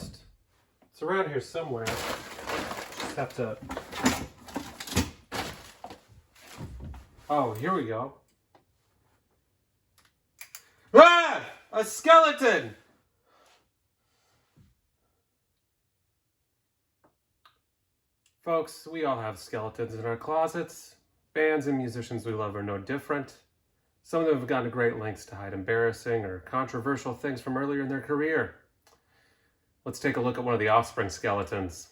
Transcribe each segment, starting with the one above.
it's around here somewhere. Just have to... Oh, here we go. Ah! A skeleton! Folks, we all have skeletons in our closets. Bands and musicians we love are no different. Some of them have gone to great lengths to hide embarrassing or controversial things from earlier in their career. Let's take a look at one of the Offspring skeletons.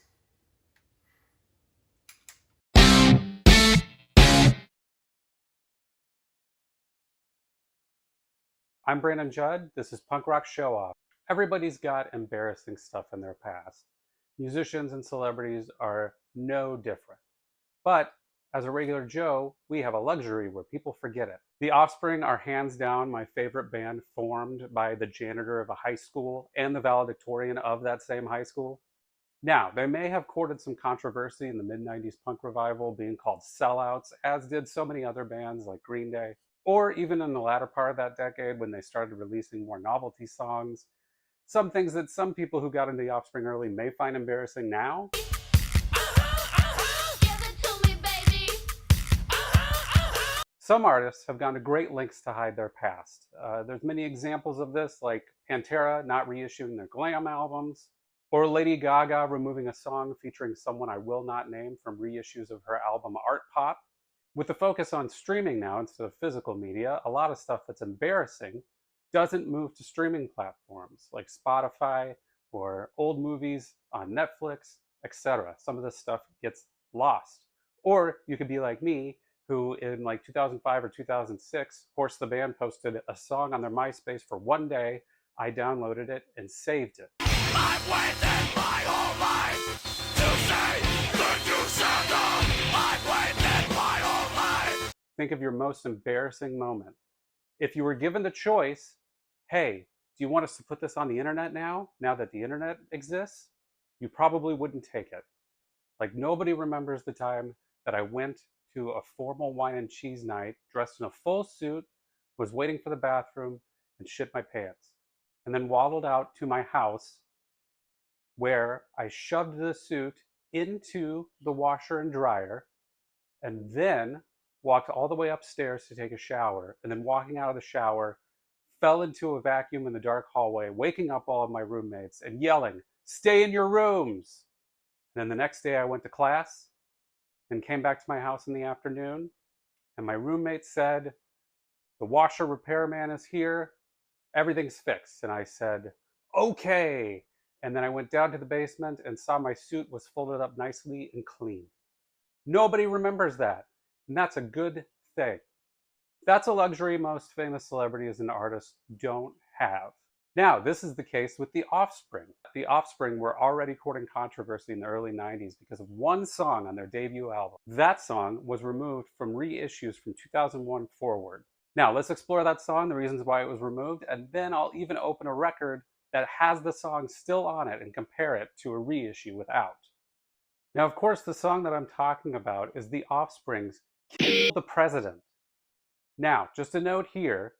I'm Brandon Judd. This is Punk Rock Show Off. Everybody's got embarrassing stuff in their past. Musicians and celebrities are no different. But as a regular Joe, we have a luxury where people forget it. The Offspring are hands down my favorite band, formed by the janitor of a high school and the valedictorian of that same high school. Now, they may have courted some controversy in the mid-90s punk revival, being called sellouts, as did so many other bands like Green Day, or even in the latter part of that decade when they started releasing more novelty songs. Some things that some people who got into the Offspring early may find embarrassing now. Some artists have gone to great lengths to hide their past. There's many examples of this, like Pantera not reissuing their glam albums, or Lady Gaga removing a song featuring someone I will not name from reissues of her album Art Pop. With the focus on streaming now instead of physical media, a lot of stuff that's embarrassing doesn't move to streaming platforms like Spotify or old movies on Netflix, etc. Some of this stuff gets lost. Or you could be like me, who in like 2005 or 2006, Horse the Band posted a song on their MySpace for one day. I downloaded it and saved it. I've waited my whole life to say that you said that. I've waited my whole life. Think of your most embarrassing moment. If you were given the choice, hey, do you want us to put this on the internet now that the internet exists? You probably wouldn't take it. Like, nobody remembers the time that I went to a formal wine and cheese night, dressed in a full suit, was waiting for the bathroom, and shit my pants. And then waddled out to my house, where I shoved the suit into the washer and dryer, and then walked all the way upstairs to take a shower, and then walking out of the shower, fell into a vacuum in the dark hallway, waking up all of my roommates and yelling, "Stay in your rooms!" And then the next day I went to class, and came back to my house in the afternoon, and my roommate said, "The washer repairman is here, everything's fixed." And I said, "Okay." And then I went down to the basement and saw my suit was folded up nicely and clean. Nobody remembers that, and that's a good thing. That's a luxury most famous celebrities and artists don't have. Now, this is the case with the Offspring. The Offspring were already courting controversy in the early 90s because of one song on their debut album. That song was removed from reissues from 2001 forward. Now, let's explore that song, the reasons why it was removed, and then I'll even open a record that has the song still on it and compare it to a reissue without. Now, of course, the song that I'm talking about is the Offspring's "Kill the President." Now, just a note here,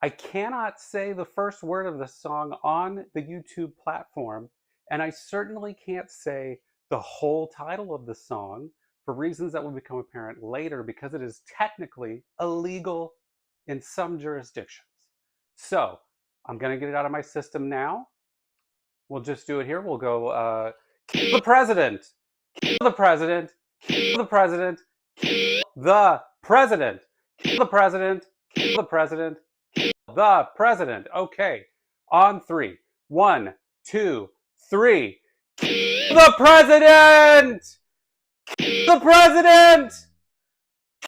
I cannot say the first word of the song on the YouTube platform, and I certainly can't say the whole title of the song for reasons that will become apparent later, because it is technically illegal in some jurisdictions. So, I'm going to get it out of my system now. We'll just do it here. We'll go, kill the president, kill the president, kill the president, kill the president, kill the president, kill the president, the president. Okay, on three. 1, 2, 3. Kill the president! Kill the president!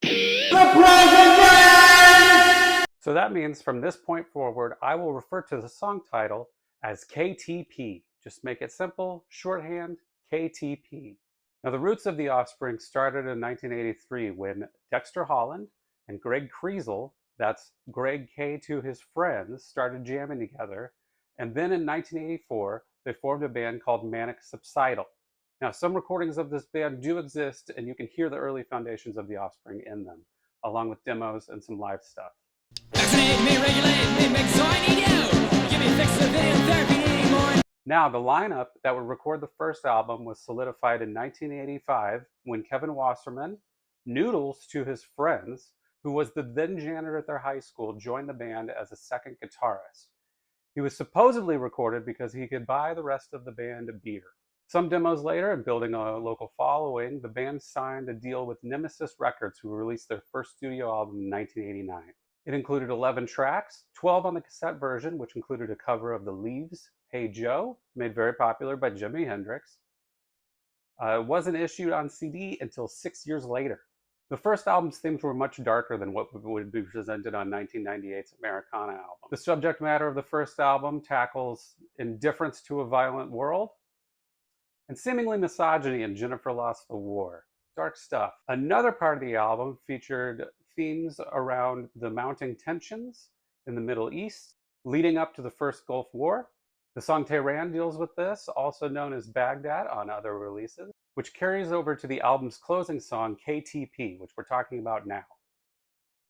Kill the president! So that means from this point forward, I will refer to the song title as KTP. Just make it simple, shorthand, KTP. Now, the roots of the Offspring started in 1983 when Dexter Holland and Greg Kriesel, that's Greg K to his friends, started jamming together. And then in 1984, they formed a band called Manic Subsidal. Now, some recordings of this band do exist, and you can hear the early foundations of the Offspring in them, along with demos and some live stuff. Vaccinate me, regulate me, make so I need you. Give me fix the video therapy. Now, the lineup that would record the first album was solidified in 1985 when Kevin Wasserman, Noodles to his friends, who was the then janitor at their high school, joined the band as a second guitarist. He was supposedly recorded because he could buy the rest of the band a beer. Some demos later, and building a local following, the band signed a deal with Nemesis Records, who released their first studio album in 1989. It included 11 tracks, 12 on the cassette version, which included a cover of The Leaves' Hey Joe, made very popular by Jimi Hendrix. It wasn't issued on CD until 6 years later. The first album's themes were much darker than what would be presented on 1998's Americana album. The subject matter of the first album tackles indifference to a violent world and seemingly misogyny in Jennifer Lost the War. Dark stuff. Another part of the album featured themes around the mounting tensions in the Middle East leading up to the first Gulf War. The song Tehran deals with this, also known as Baghdad on other releases, which carries over to the album's closing song, KTP, which we're talking about now,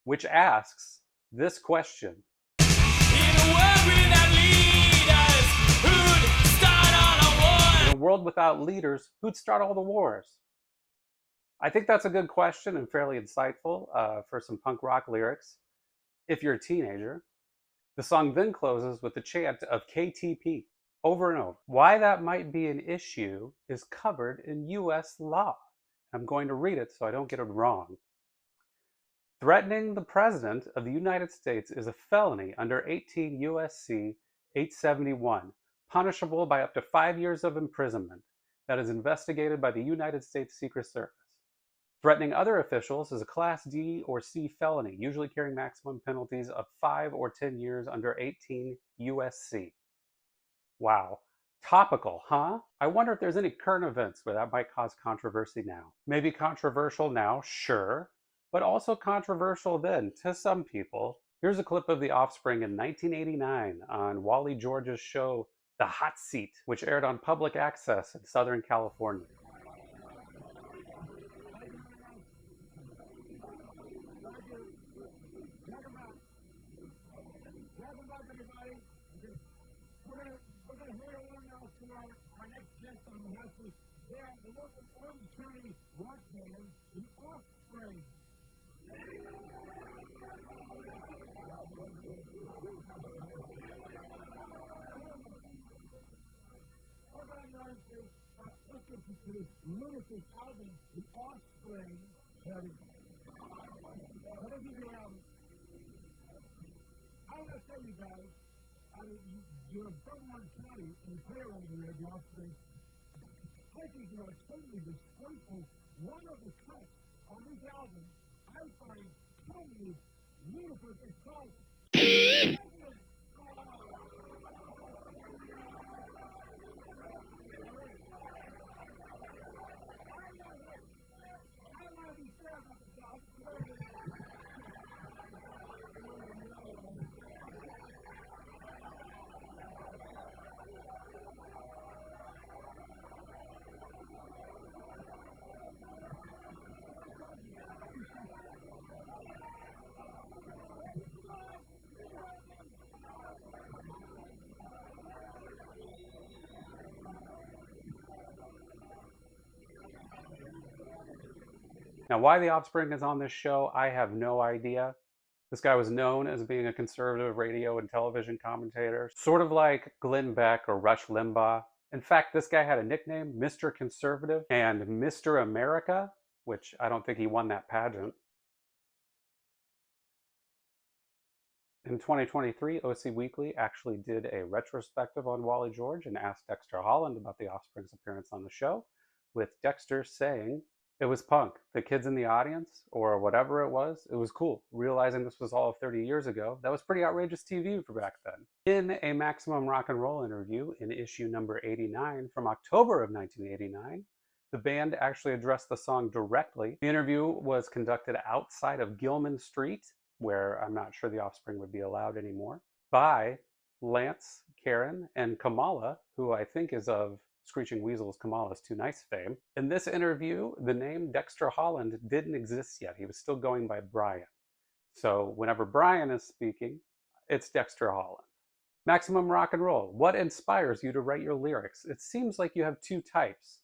which asks this question. In a world without leaders, who'd start all the wars? In a world without leaders, who'd start all the wars? I think that's a good question and fairly insightful for some punk rock lyrics, if you're a teenager. The song then closes with the chant of KTP over and over. Why that might be an issue is covered in US law. I'm going to read it so I don't get it wrong. Threatening the President of the United States is a felony under 18 U.S.C. 871, punishable by up to 5 years of imprisonment, that is investigated by the United States Secret Service. Threatening other officials is a Class D or C felony, usually carrying maximum penalties of 5 or 10 years under 18 U.S.C. Wow. Topical, huh? I wonder if there's any current events where that might cause controversy now. Maybe controversial now, sure, but also controversial then to some people. Here's a clip of The Offspring in 1989 on Wally George's show The Hot Seat, which aired on public access in Southern California. Our next guest on the house is there, the local arbitrary rock band, the Offspring. All I know is listen to this lunatic album, the Offspring. What is the album? I want to tell you guys, you're in Belmont County in the payroll area of the Offspring. I think you are totally disgraceful. One of the cuts on this album, I find totally ludicrous. It's called Now, why The Offspring is on this show, I have no idea. This guy was known as being a conservative radio and television commentator, sort of like Glenn Beck or Rush Limbaugh. In fact, this guy had a nickname, Mr. Conservative and Mr. America, which I don't think he won that pageant. In 2023, OC Weekly actually did a retrospective on Wally George and asked Dexter Holland about The Offspring's appearance on the show, with Dexter saying, "It was punk. The kids in the audience, or whatever it was cool. Realizing this was all 30 years ago, that was pretty outrageous TV for back then." In a Maximum Rock and Roll interview in issue number 89 from October of 1989, the band actually addressed the song directly. The interview was conducted outside of Gilman Street, where I'm not sure The Offspring would be allowed anymore, by Lance, Karen, and Kamala, who I think is of Screeching Weasel's Kamala's Too Nice fame. In this interview, the name Dexter Holland didn't exist yet. He was still going by Brian. So whenever Brian is speaking, it's Dexter Holland. Maximum rock and roll. What inspires you to write your lyrics? It seems like you have two types.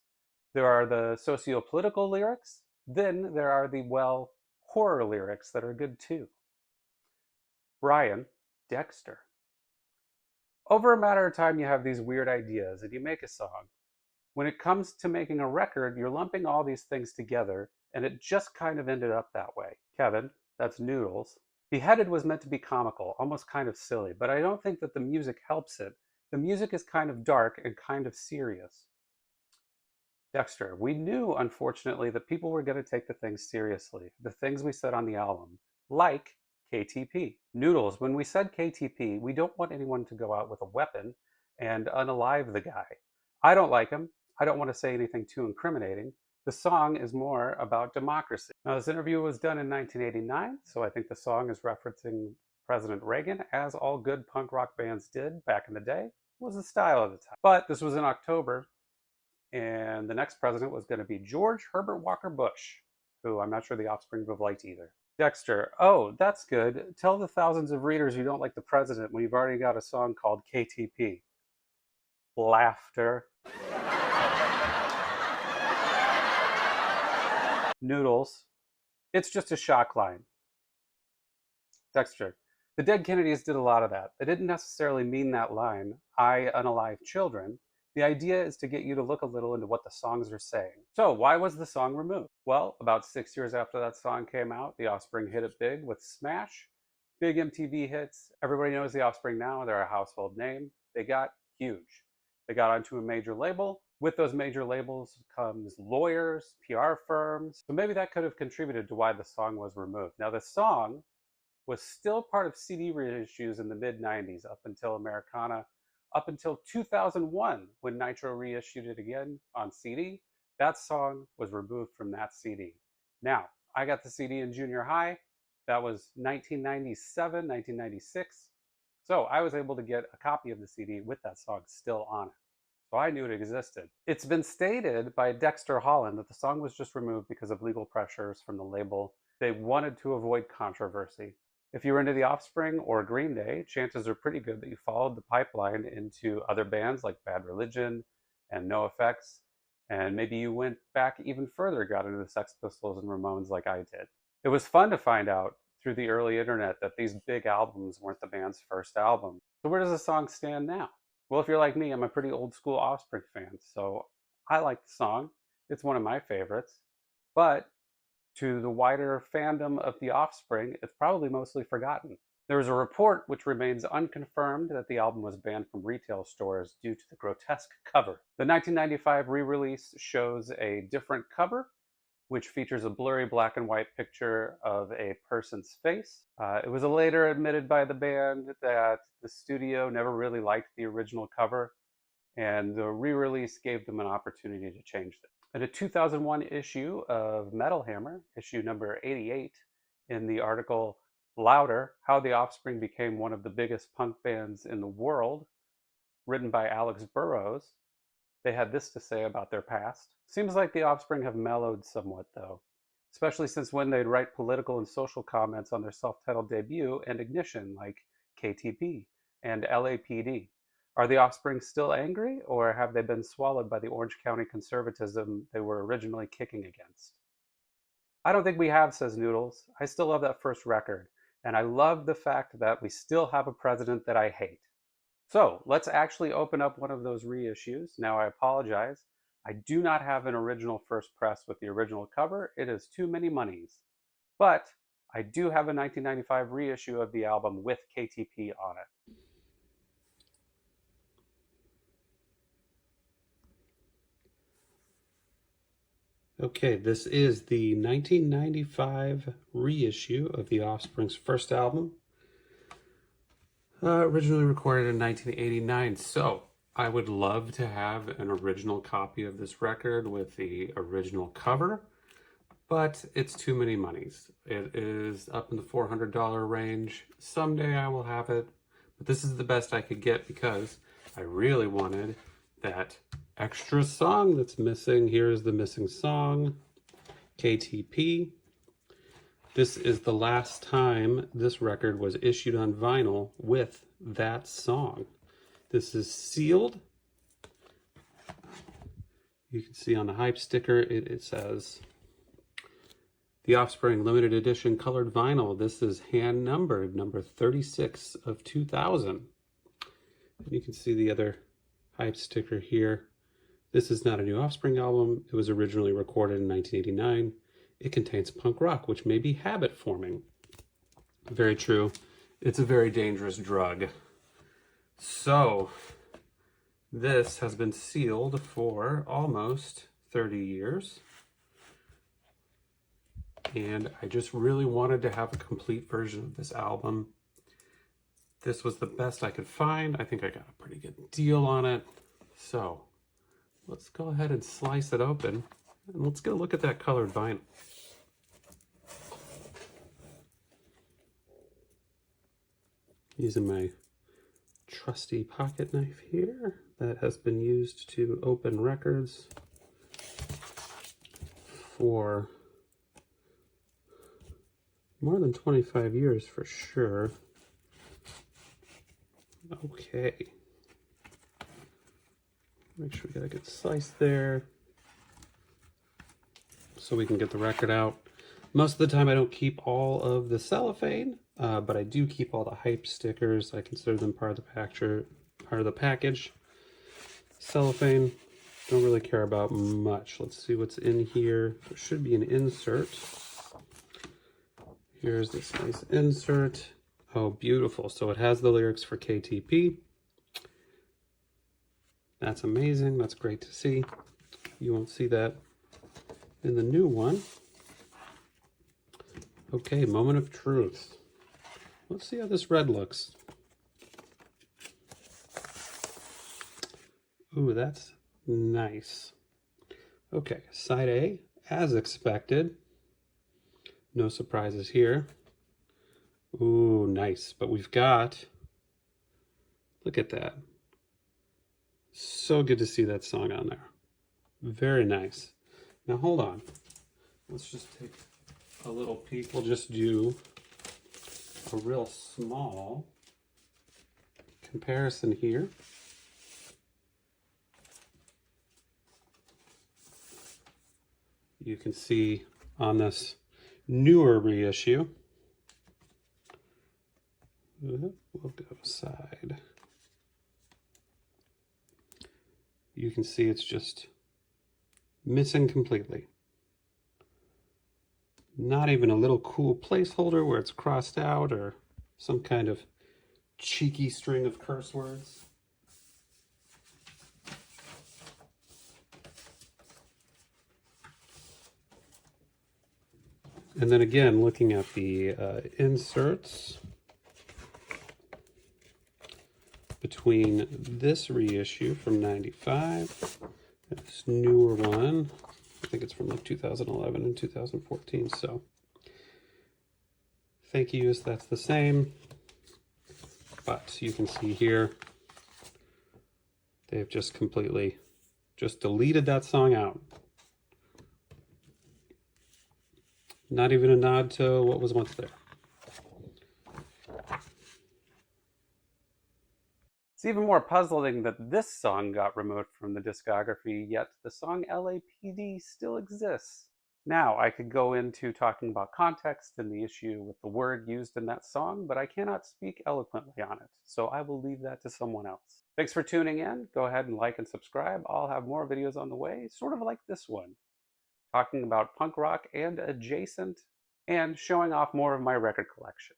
There are the socio-political lyrics, then there are the, well, horror lyrics that are good too. Brian, Dexter. Over a matter of time, you have these weird ideas and you make a song. When it comes to making a record, you're lumping all these things together, and it just kind of ended up that way. Kevin, that's Noodles. Beheaded was meant to be comical, almost kind of silly, but I don't think that the music helps it. The music is kind of dark and kind of serious. Dexter, we knew, unfortunately, that people were going to take the things seriously, the things we said on the album, like KTP. Noodles, when we said KTP, we don't want anyone to go out with a weapon and unalive the guy. I don't like him. I don't want to say anything too incriminating. The song is more about democracy. Now, this interview was done in 1989, so I think the song is referencing President Reagan, as all good punk rock bands did back in the day. It was the style of the time. But this was in October, and the next president was going to be George Herbert Walker Bush, who I'm not sure the Offspring would have liked either. Dexter, oh, that's good. Tell the thousands of readers you don't like the president when you've already got a song called KTP. Laughter. Noodles, it's just a shock line. Dexter, the dead Kennedys did a lot of that. They didn't necessarily mean that line, I unalive children. The idea is to get you to look a little into what the songs are saying. So why was the song removed? Well, about 6 years after that song came out, the Offspring hit it big with Smash. Big MTV hits. Everybody knows the Offspring now. They're a household name. They got huge. They got onto a major label. With those major labels comes lawyers, PR firms. So maybe that could have contributed to why the song was removed. Now, the song was still part of CD reissues in the mid-90s up until Americana, up until 2001 when Nitro reissued it again on CD. That song was removed from that CD. Now, I got the CD in junior high. That was 1997, 1996. So I was able to get a copy of the CD with that song still on it. So I knew it existed. It's been stated by Dexter Holland that the song was just removed because of legal pressures from the label. They wanted to avoid controversy. If you were into The Offspring or Green Day, chances are pretty good that you followed the pipeline into other bands like Bad Religion and NoFX, and maybe you went back even further, got into the Sex Pistols and Ramones like I did. It was fun to find out through the early internet that these big albums weren't the band's first album. So where does the song stand now? Well, if you're like me, I'm a pretty old school Offspring fan, so I like the song. It's one of my favorites. But to the wider fandom of The Offspring, it's probably mostly forgotten. There is a report, which remains unconfirmed, that the album was banned from retail stores due to the grotesque cover. The 1995 re-release shows a different cover, which features a blurry black and white picture of a person's face. It was later admitted by the band that the studio never really liked the original cover, and the re-release gave them an opportunity to change it. In a 2001 issue of Metal Hammer, issue number 88, in the article Louder, How the Offspring Became One of the Biggest Punk Bands in the World, written by Alex Burrows, they had this to say about their past. Seems like the Offspring have mellowed somewhat, though, especially since when they'd write political and social comments on their self-titled debut and Ignition, like KTP and LAPD. Are the Offspring still angry, or have they been swallowed by the Orange County conservatism they were originally kicking against? I don't think we have, says Noodles. I still love that first record, and I love the fact that we still have a president that I hate. So let's actually open up one of those reissues. Now, I apologize. I do not have an original first press with the original cover. It is too many monies. But I do have a 1995 reissue of the album with KTP on it. Okay, this is the 1995 reissue of The Offspring's first album, originally recorded in 1989. So I would love to have an original copy of this record with the original cover, but it's too many monies. It is up in the $400 range. Someday I will have it, but this is the best I could get because I really wanted that extra song that's missing. Here's the missing song, KTP. This is the last time this record was issued on vinyl with that song. This is sealed. You can see on the hype sticker, it says The Offspring limited edition colored vinyl. This is hand numbered, number 36 of 2000. And you can see the other hype sticker here. This is not a new Offspring album. It was originally recorded in 1989. It contains punk rock, which may be habit forming. Very true. It's a very dangerous drug. So, this has been sealed for almost 30 years. And I just really wanted to have a complete version of this album. This was the best I could find. I think I got a pretty good deal on it. So, let's go ahead and slice it open. And let's get a look at that colored vinyl. Using my trusty pocket knife here that has been used to open records for more than 25 years for sure. Okay. Make sure we get a good slice there so we can get the record out. Most of the time I don't keep all of the cellophane, but I do keep all the hype stickers. I consider them part of the package. Cellophane, don't really care about much. Let's see what's in here. There should be an insert. Here's this nice insert. Oh, beautiful. So it has the lyrics for KTP. That's amazing. That's great to see. You won't see that in the new one. Okay, moment of truth. Let's see how this red looks. Ooh, that's nice. Okay, side A, as expected. No surprises here. Ooh, nice. But we've got, look at that. So good to see that song on there. Very nice. Now hold on. Let's just take a little peek. We'll just do a real small comparison here. You can see on this newer reissue, we'll go side. You can see it's just missing completely. Not even a little cool placeholder where it's crossed out or some kind of cheeky string of curse words. And then again, looking at the inserts between this reissue from '95 and this newer one, I think it's from like 2011 and 2014. So thank yous, that's the same. But you can see here, they've just completely deleted that song out. Not even a nod to what was once there. It's even more puzzling that this song got removed from the discography, yet the song LAPD still exists. Now, I could go into talking about context and the issue with the word used in that song, but I cannot speak eloquently on it, so I will leave that to someone else. Thanks for tuning in. Go ahead and like and subscribe. I'll have more videos on the way, sort of like this one, talking about punk rock and adjacent, and showing off more of my record collection.